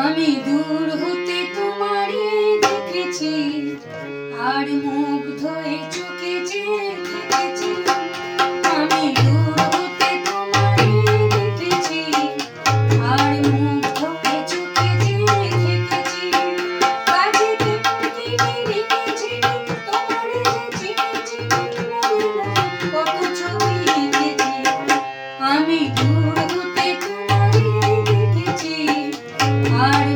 আমি দূর হতে তোমারে দেখেছি, আর মুগ্ধ হয়ে চোখে চেয়ে থেকেছি। আমি দূর হতে তোমারে দেখেছি, আর মুগ্ধ হয়ে চোখে চেয়ে থেকেছি। কাছে তেমনি রেখেছি, তোমারে যে চিনেছি, কত ছবি এঁকেছি। আমি দূর হতে তোমারে দেখেছি, আর